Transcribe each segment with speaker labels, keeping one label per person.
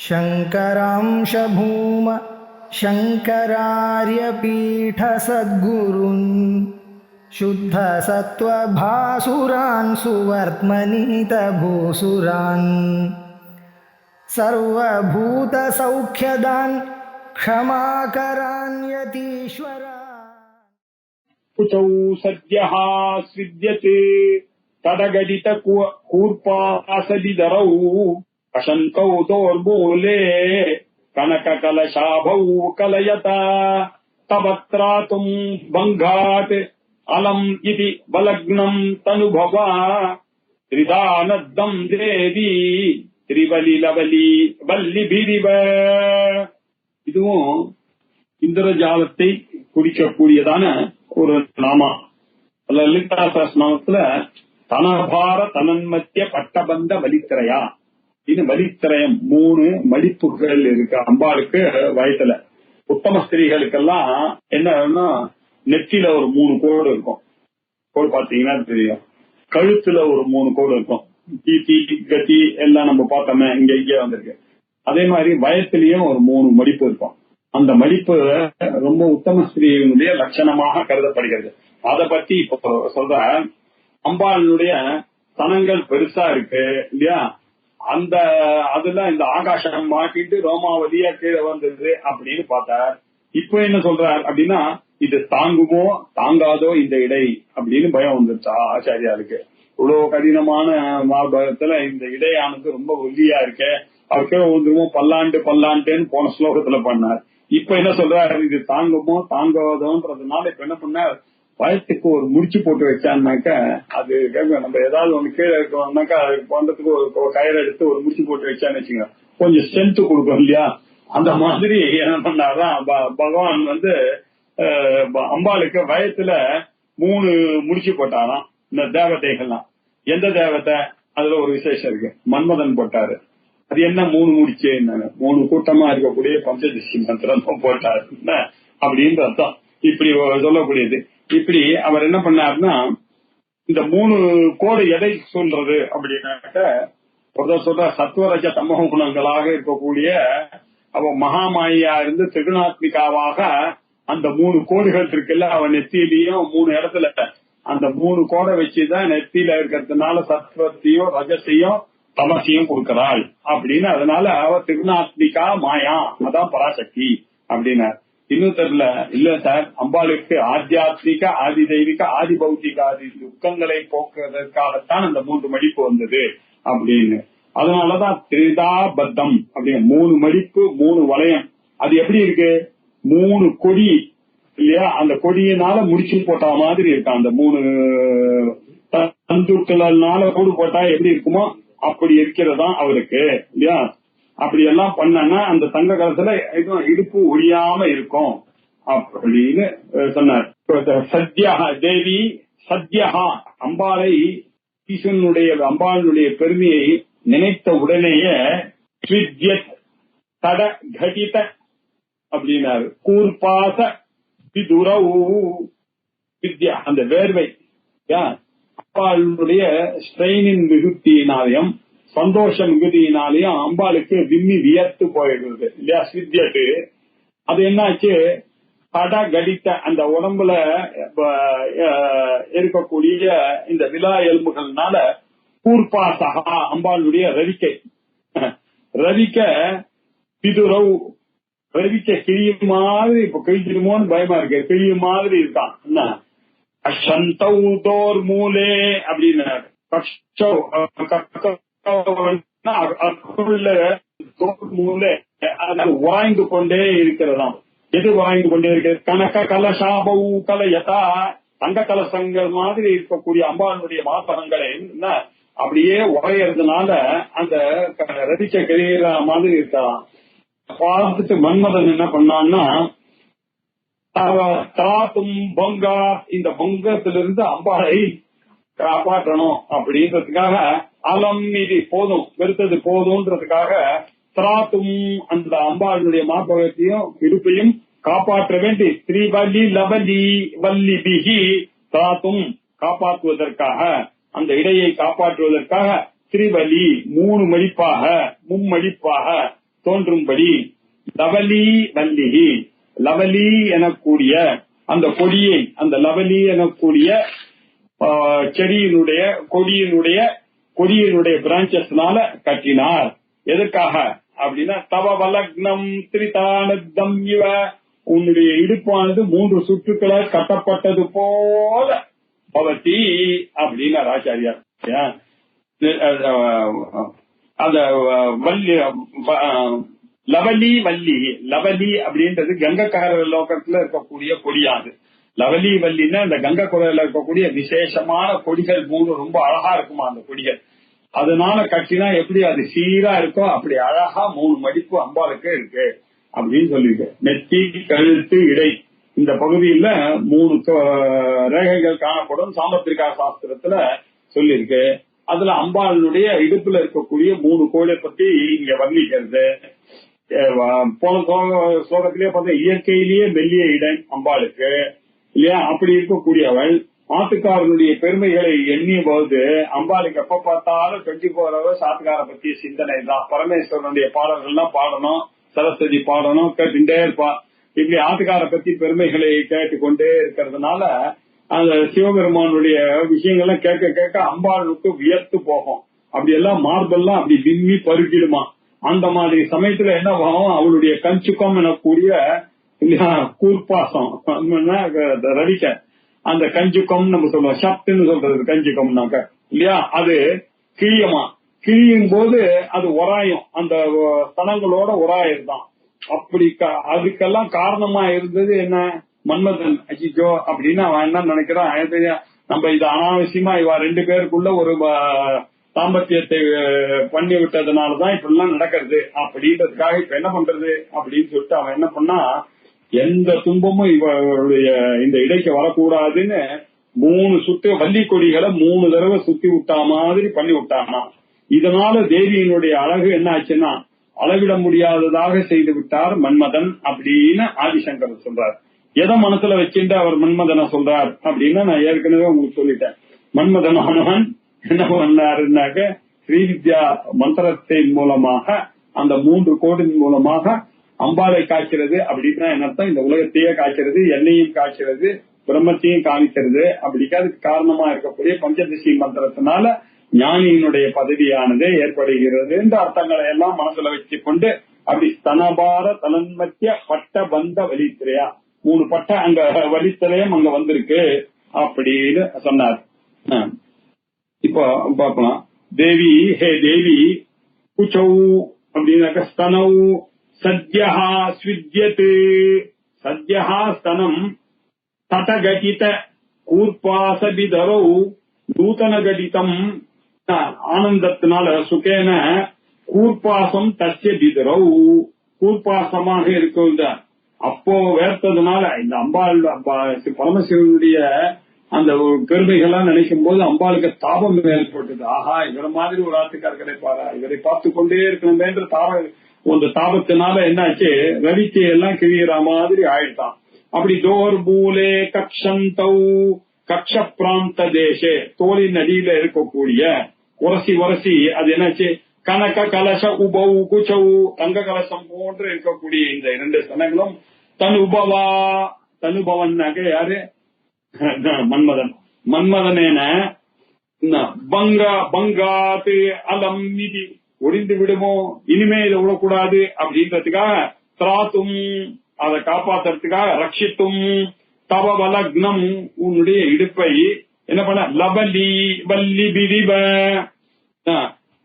Speaker 1: शङ्करांश भूम शङ्करार्यपीठसद्गुरून् शुद्धसत्त्वभासुरान् सुवर्त्मनीतभूसुरान् सर्वभूतसौख्यदान् क्षमाकरान् यतीश्वरान्।
Speaker 2: कुचौ सद्यः स्विद्यते तदगदित कूर्पासदिदरौ अशन्तौ दोर्मूले कनककलशाभौ कलयता तवत्रातुम् भङ्गात् अलम् इति बलग्नम् तनुभवा त्रिदानद्दम् देवी त्रिवलिलवली वल्लिभिरिव. இதுவும் இந்திரஜாலத்தை குறிக்கக்கூடியதான ஒரு நாமா. லலிதா சஹஸ்ரநாமத்துல தனபார தனன்மத்திய பட்டபந்த வலித்திரையா, இது வலித்திரயம் 3 மடிப்புகள் இருக்கு அம்பாளுக்கு வயத்துல. உத்தம ஸ்திரீகளுக்கெல்லாம் என்ன நெத்தியில ஒரு 3 கோடு இருக்கும். கோடு பாத்தீங்கன்னா தெரியும். கழுத்துல ஒரு 3 கோடு இருக்கும். கீதி கதி எல்லாம் நம்ம பார்த்தோமே இங்க வந்திருக்கு. அதே மாதிரி வயத்திலயும் ஒரு 3 மடிப்பு இருக்கும். அந்த மடிப்பு ரொம்ப உத்தம ஸ்திரீனுடைய லட்சணமாக கருதப்படுகிறது. அத பத்தி இப்ப சொல்ற. அம்பாளுடைய தனங்கள் பெருசா இருக்கு இல்லையா, அந்த அதுல இந்த ஆகாசம் மாட்டிட்டு ரோமாவதியா கீழே வந்தது அப்படின்னு பார்த்தா, இப்ப என்ன சொல்றார் அப்படின்னா, இது தாங்குமோ தாங்காதோ இந்த இடை அப்படின்னு பயம் வந்துருச்சா ஆச்சாரியாருக்கு. இவ்வளவு கடினமான மாபகத்துல இந்த இடையானது ரொம்ப ஒல்லியா இருக்கு, அவருக்கே வந்துருமோ பல்லாண்டுன்னு போன ஸ்லோகத்துல பண்ணார். இப்ப என்ன சொல்றாரு, இது தாங்குமோ தாங்காதோன்றதுனால இப்ப என்ன பண்ணார், வயத்துக்கு ஒரு முடிச்சு போட்டு வச்சான்னாக்க அது நம்ம ஏதாவது ஒண்ணு கீழே இருக்கோம்னாக்கா அதுக்கு பண்றதுக்கு ஒரு கயிறு எடுத்து ஒரு முடிச்சு போட்டு வச்சான்னு வச்சுங்க, கொஞ்சம் ஸ்ட்ரென்த் கொடுக்கும் இல்லையா. அந்த மாதிரி என்ன பண்ணாதான் பகவான் அம்பாளுக்கு வயத்துல 3 முடிச்சு போட்டாராம் இந்த தேவதைகள்லாம். எந்த தேவதை, அதுல ஒரு விசேஷம் இருக்கு. மன்மதன் போட்டாரு. அது என்ன 3 முடிச்சு, 3 கூட்டமா இருக்கக்கூடிய பஞ்சதசி மந்திரம் போட்டாரு அப்படின்ற அர்த்தம். இப்படி சொல்லக்கூடியது. இப்படி அவர் என்ன பண்ணாருன்னா, இந்த 3 கோடு எதை சொல்றது அப்படின்னாக்க, ஒருத்தர் சொல்ற சத்துவரஜ தமோ குணங்களாக இருக்கக்கூடிய அவ மகாமாயா இருந்து திரிகுணாத்மிகாவாக அந்த 3 கோடுகள் இருக்குல்ல, அவ நெத்தியிலையும் 3 இடத்துல அந்த 3 கோடை வச்சுதான் நெத்தியில இருக்கிறதுனால சத்துவத்தையும் ரஜத்தையும் தமசையும் கொடுக்கிறாள் அப்படின்னு. அதனால அவ திரிகுணாத்மிகா மாயா, அதான் பராசக்தி அப்படின்னார். இன்னும் தெரியல இல்ல சார், அம்பாளுக்கு ஆத்தியாத்மிக ஆதி தெய்வீக ஆதி பௌத்திக ஆதி துக்கங்களை போக்குவதற்காகத்தான் அந்த 3 மடிப்பு வந்தது அப்படின்னு. அதனாலதான் திரிதாபத்தம் அப்படிங்க 3 மடிப்பு 3 வளையம். அது எப்படி இருக்கு, 3 கொடி இல்லையா, அந்த கொடியினால முடிச்சு போட்ட மாதிரி இருக்கும். அந்த 3 தந்துக்களால கூடு போட்டா எப்படி இருக்குமோ அப்படி இருக்கிறதா அவருக்கு இல்லையா. அப்படி எல்லாம் பண்ணா அந்த தங்க காலத்துல இடுப்பு ஒழியாம இருக்கும் அப்படின்னு சொன்னார். சத்யா தேவி சத்யா, அம்பாளை அம்பாளுடைய பெருமையை நினைத்த உடனேயே தட கடித அப்படின்னாரு. கூர்பாச விதுரவு வித்யா, அந்த வேர்வை அம்பாளுடைய ஸ்ட்ரெயினின் மிகுத்தியினாலையும் சந்தோஷ மிகுதியினாலையும் அம்பாளுக்கு விம்மி வியர்த்து போயிடுறது இல்லையா. சித்தியட்டு அது என்னாச்சு, தட கடித்த அந்த உடம்புல இருக்கக்கூடிய இந்த விழா எலும்புகள்னால கூர்பாசகா அம்பாளுடைய ரவிக்க பிதுரவு ரவிக்க கிழிய மாதிரி, இப்ப கிழிச்சிடுமோன்னு பயமா இருக்கு, கிழிய மாதிரி இருக்கான். என்ன அசந்தௌதோர் மூலே அப்படின்னு உராய்ந்து கொண்டே இருக்கிறதாம். எது உராய்ந்து கொண்டே இருக்கிறது, கனக கலசாபௌ கலயதா, தங்க கலசங்கள் மாதிரி இருக்கக்கூடிய அம்பாளுடைய மாசகங்களை அப்படியே உரையறதுனால அந்த ரதிச்ச கிரீர மாதிரி இருக்கலாம். பார்த்துட்டு மன்மதன் என்ன பண்ணான்னா, பொங்கா இந்த பொங்கத்திலிருந்து அம்பாளை காப்பாற்றணும் அப்படின்றதுக்காக அலம் மீதி போதும் வெறுத்தது போதும்ன்றதுக்காக திராத்தும் அந்த அம்பாளுடைய மார்பகத்தையும் இடுப்பையும் காப்பாற்ற வேண்டி ஸ்ரீவல்லி லவலி வல்லி பிகி திராத்தும் காப்பாற்றுவதற்காக அந்த இடையை காப்பாற்றுவதற்காக ஸ்ரீவலி 3 மடிப்பாக மும்மடிப்பாக தோன்றும்படி லவலி வல்லிகி, லவலி எனக்கூடிய அந்த கொடியை, அந்த லவலி எனக்கூடிய செடியினுடைய கொடியினுடைய பிரான்சஸ்னால கட்டினார். எதுக்காக அப்படின்னா தவ வலக்னம் திரிதானத்தம் இவ, உன்னுடைய இடுப்பானது 3 சுற்றுக்களை கட்டப்பட்டது போல பவதி அப்படின்னார் ஆச்சாரியார். அந்த லவலி வள்ளி, லவலி அப்படின்றது கங்கக்கார லோகத்துல இருக்கக்கூடிய கொடியாது. லவலி வள்ளின்னா அந்த கங்கை குறையில இருக்கக்கூடிய விசேஷமான கொடிகள் 3 ரொம்ப அழகா இருக்குமா அந்த கொடிகள். அதனால கட்டினா எப்படி அது சீரா இருக்கோ அப்படி அழகா 3 மடிப்பு அம்பாளுக்கு இருக்கு அப்படின்னு சொல்லிருக்கு. நெத்தி, கழுத்து, இடை இந்த பகுதியில 3 ரேகைகள் காணப்படும் சாமத்திரிகா சாஸ்திரத்துல சொல்லிருக்கு. அதுல அம்பாளுடைய இடுப்புல இருக்கக்கூடிய 3 கோடை பத்தி இங்க வர்ணிக்கிறது. போன ஸ்லோகத்திலேயே பார்த்தா இயற்கையிலேயே மெல்லிய இடை அம்பாளுக்கு இல்லையா, அப்படி இருக்கக்கூடியவள் ஆத்துக்காரனுடைய பெருமைகளை எண்ணிய போது அம்பாளுக்கு எப்ப பார்த்தாலும் 24 சாத்துக்கார பத்திய சிந்தனை தான். பரமேஸ்வரனுடைய பாடல்கள்லாம் பாடணும், சரஸ்வதி பாடணும், கேட்டுட்டே இருப்பா. இப்படி ஆத்துக்கார பத்தி பெருமைகளை கேட்டுக்கொண்டே இருக்கிறதுனால அந்த சிவபெருமானுடைய விஷயங்கள்லாம் கேட்க கேட்க அம்பாளுக்கு வியர்த்து போகும். அப்படி எல்லாம் மார்பெல்லாம் அப்படி விம்மி பருக்கிடுமா. அந்த மாதிரி சமயத்துல என்ன ஆகும், அவளுடைய கஞ்சுக்கம் எனக்கூடிய கூர்பாசம் ரடிக்க, அந்த கஞ்சுக்கம் நம்ம சொல்லுவோம், சப்துன்னு சொல்றது கஞ்சுக்கம்னாக்க இல்லையா, அது கிழியும் போது அது உராயும், அந்த ஸ்தனங்களோட உராயிருந்தான். அப்படி அதுக்கெல்லாம் காரணமா இருந்தது என்ன, மன்மதன். அஜிஜோ அப்படின்னு அவன் என்ன நினைக்கிறான், நம்ம இது அனாவசியமா இவ 2 பேருக்குள்ள ஒரு தாம்பத்தியத்தை பண்ணி விட்டதுனாலதான் இப்படி எல்லாம் நடக்கிறது அப்படின்றதுக்காக இப்ப என்ன பண்றது அப்படின்னு சொல்லிட்டு அவன் என்ன பண்ணா, எந்த துன்பமும் இவருடைய இந்த இடைக்கு வரக்கூடாதுன்னு 3 சுத்து வள்ளி கொடிகளை 3 தடவை சுத்தி விட்டா மாதிரி பண்ணி விட்டானா. இதனால தேவியினுடைய அழகு என்ன ஆச்சுன்னா அளவிட முடியாததாக செய்து விட்டார் மன்மதன் அப்படின்னு ஆதிசங்கர் சொல்றார். எதை மனசுல வச்சுட்டு அவர் மன்மதனை சொல்றார் அப்படின்னா நான் ஏற்கனவே உங்களுக்கு சொல்லிட்டேன். மன்மதனானவன் என்ன பண்ணாருன்னாக்க ஸ்ரீவித்யா மந்திரத்தின் மூலமாக அந்த 3 கோடின் மூலமாக அம்பாளை காய்க்கிறது அப்படின்னா என்ன அர்த்தம், இந்த உலகத்தையே காய்க்கிறது, என்னையும் காய்க்கிறது, பிரம்மத்தையும் காமிக்கிறது. அப்படிக்காதுக்கு காரணமா இருக்கக்கூடிய பஞ்சதசி மந்திரத்தினால ஞானியினுடைய பதவியானது ஏற்படுகிறது என்ற அர்த்தங்களை எல்லாம் மனசுல வச்சு கொண்டு அப்படி ஸ்தனபார தலன்மத்திய பட்ட பந்த வலித்திரையா 3 பட்ட அங்க வலித்திரையும் அங்க வந்திருக்கு அப்படின்னு சொன்னார். இப்போ பாக்கலாம், தேவி ஹே தேவி குச்சௌ அப்படின்னாக்க ஸ்தனௌ சத்யா ஸ்வித்யத், சத்யா ஸ்தனம் தடகடித கூர்பாசபிதரௌ நூதன கடிதம் ஆனந்தத்தினால சுகேன கூர்பாசம் தஸ்ய பிதரௌ, கூர்பாசமாக இருக்கிறது. அப்போ வேர்த்ததுனால இந்த அம்பாள் பரமசிவனுடைய அந்த பெருமைகள்லாம் நினைக்கும் போது அம்பாளுக்கு தாபம் ஏற்பட்டது. ஆஹா, இவர மாதிரி ஒரு ஆத்துக்கார் கிடைப்பாரா, இவரை பார்த்து கொண்டே இருக்கணுமே என்ற தாபத்தினால என்னாச்சு, ரவிக்கு எல்லாம் கிழிகிற மாதிரி ஆயிட்டான். அப்படி தோர் பூலே கக்ஷந்தௌ, கக்ஷ பிராந்த தேசே, தோலின் அடியில இருக்கக்கூடிய உரசி அது என்னாச்சு, கனக கலச உபௌ குச்சௌ, தங்க கலசம் போன்று இருக்கக்கூடிய இந்த 2 ஸ்தனங்களும் தனுபவன்னாக்க யாரு, மன்மதனேன பங்காத்து அலம் நிதி ஒடிந்து விடுமோ, இனிமே இதை விடக்கூடாது அப்படின்றதுக்காக திராத்தும் அதை காப்பாத்துறதுக்காக ரட்சித்தும் தவ வலக்னம் உன்னுடைய இடுப்பை என்ன பண்ண, லபலி வல்லி பிரிவ,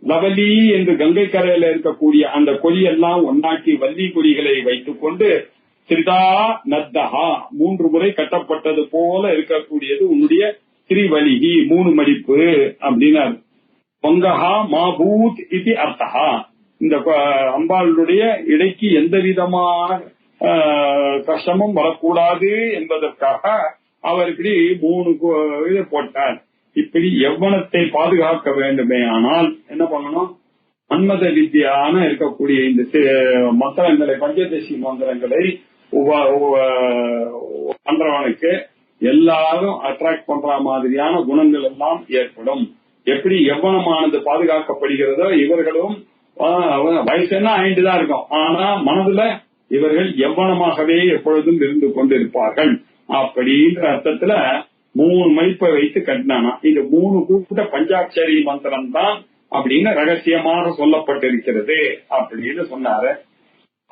Speaker 2: லவலி என்று கங்கை கரையில இருக்கக்கூடிய அந்த கொடியெல்லாம் ஒன்னாக்கி வள்ளி கொடிகளை வைத்துக் கொண்டு சிறிதா நத்தஹா 3 முறை கட்டப்பட்டது போல இருக்கக்கூடியது உன்னுடைய திரிவலிகி 3 மடிப்பு அப்படின்னாரு. பங்கஹா மாபூத் இது அர்த்தஹா, இந்த அம்பாளுடைய இடைக்கு எந்த விதமான கஷ்டமும் வரக்கூடாது என்பதற்காக அவர் இப்படி 3 இது போட்டார். இப்படி எவ்வனத்தை பாதுகாக்க வேண்டுமே ஆனால் என்ன பண்ணணும், மன்மத வித்யான இருக்கக்கூடிய இந்த மந்திரங்களை, பஞ்சதசி மந்திரங்களை பண்றவனுக்கு எல்லாரும் அட்ராக்ட் பண்ற மாதிரியான குணங்கள் எல்லாம் ஏற்படும். எப்படி எவ்வனமானது பாதுகாக்கப்படுகிறதோ இவர்களும் வயசு என்ன ஆயிட்டு தான் இருக்கும். ஆனா மனதுல இவர்கள் எவ்வளமாகவே எப்பொழுதும் இருந்து கொண்டிருப்பார்கள் அப்படின்ற அர்த்தத்துல 3 மதிப்பை வைத்து கட்டினானா. இந்த 3 கூட்ட பஞ்சாட்சரி மந்திரம் தான் அப்படின்னு ரகசியமாக சொல்லப்பட்டிருக்கிறது அப்படின்னு சொன்னாரு.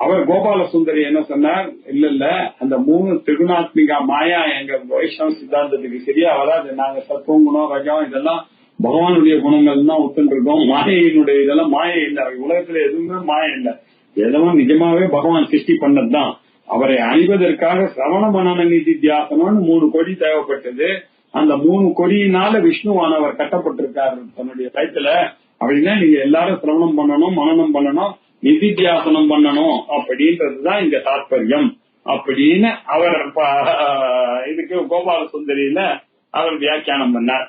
Speaker 2: அவர் கோபால சுந்தரி என்ன சொன்னார், இல்ல அந்த 3 திரிகுணாத்மிகா மாயா எங்க வைஷ்ணவ சித்தாந்தத்துக்கு சரியா வராது. நாங்க சத்துவம் குணம் ரஜம் இதெல்லாம் பகவானுடைய குணங்கள் தான் ஒத்துட்டு இருக்கோம். மாயையினுடைய இதெல்லாம் மாயை இல்லை. உலகத்துல எதுவுமே மாயை இல்லை. எதுவும் நிஜமாவே பகவான் சிருஷ்டி பண்ணதுதான். அவரை அணிவதற்காக சிரவண மனன நிதித்தியாசனம்னு 3 கொடி தேவைப்பட்டது. அந்த 3 கொடியினால விஷ்ணுவானவர் கட்டப்பட்டிருக்காரு தன்னுடைய கைத்துல. அப்படின்னா நீங்க எல்லாரும் சிரவணம் பண்ணணும், மனனம் பண்ணணும், நிதித்தியாசனம் பண்ணணும் அப்படின்றதுதான் இங்க தாற்பயம் அப்படின்னு அவர் இதுக்கு கோபால சுந்தரியில அவர் வியாக்கியானம் பண்ணார்.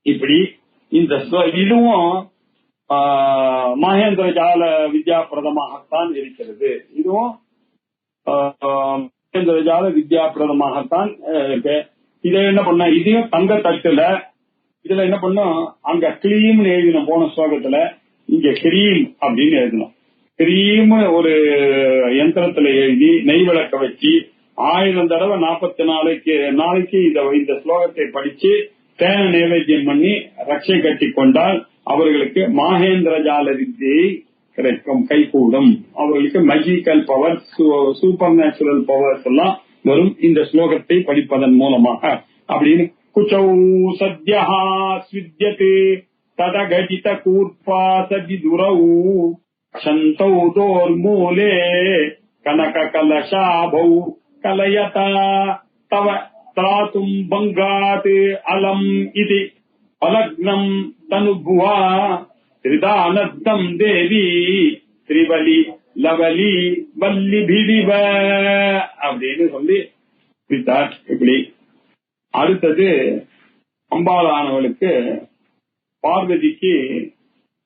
Speaker 2: இப்படி இந்த இதுவும் மகேந்திர ஜால வித்யா பிரதமாகத்தான் இருக்கிறது. இதுவும் மகேந்திர ஜால வித்யா பிரதமாகத்தான் இருக்கு. இதை என்ன பண்ண, இதையும் தங்க தட்டுல இதுல என்ன பண்ணும், அங்க கிரீம்னு எழுதினோம் போன ஸ்லோகத்துல, இங்க கிரீம் அப்படின்னு எழுதணும். கிரீம் ஒரு யந்திரத்துல எழுதி நெய் விளக்க வச்சு 1000 தடவை 44 நாளைக்கு இந்த ஸ்லோகத்தை படிச்சு தேன நைவேத்தியம் பண்ணி ரட்சை கட்டி கொண்டால் அவர்களுக்கு மாகேந்திர ஜால வித்தியை கிடைக்கும், கைகூடும். அவர்களுக்கு magical power, super natural powers எல்லாம் வரும் இந்த ஸ்லோகத்தை படிப்பதன் மூலமாக அப்படின்னு. குச்சௌ சத்யா ஸ்வித்யதே ததகஜித கூர்பாசவிதுரௌ சந்தௌ தோர்மூலே கனக கலசாபௌ கலயதா தவ त्रातुम् बङ्गात् अलम् इति अलग्नम् तनुभुवा त्रिदानद्धम् देवी त्रिवलि लवली வல்லிபிடிவ அப்படின்னு சொல்லி விட்டார். இப்படி அடுத்தது அம்பாளானவளுக்கு பார்வதிக்கு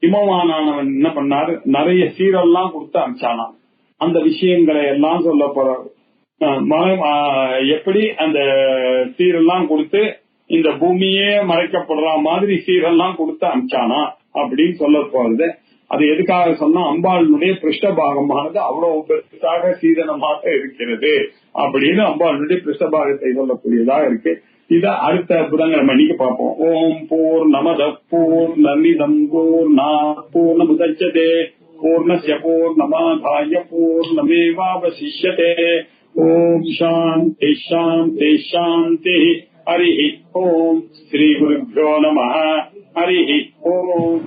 Speaker 2: இமவானவன் என்ன பண்ணாரு, நிறைய சீரெல்லாம் கொடுத்து அனுப்பிச்சானாம். அந்த விஷயங்களை எல்லாம் சொல்ல போறாரு. எப்படி அந்த சீரெல்லாம் கொடுத்து இந்த பூமியே மறைக்கப்படுற மாதிரி சீரெல்லாம் கொடுத்து அனுப்பிச்சானா அப்படின்னு சொல்ல போறது. அது எதுக்காக சொன்னா, அம்பாளுடைய பிருஷ்டபாகமானது அவ்வளவு பெருசாக சீதனமாக இருக்கிறது அப்படின்னு அம்பாளுடைய பிருஷ்டபாகத்தை சொல்லக்கூடியதாக இருக்கு. இத அடுத்த புதன்கிழமை அன்னைக்கு பார்ப்போம். ஓம் பூர்ணமத பூர்ணமிதம் பூர்ணாத் பூர்ணமுதச்யதே பூர்ணஸ்ய பூர்ணமாதாய பூர்ணமேவாவசிஷ்யதே. ஓம் சாந்தி சாந்தி சாந்தி. ஹரி ஓம். ஸ்ரீ குருभ्यो நமः. ஹரி ஓம்.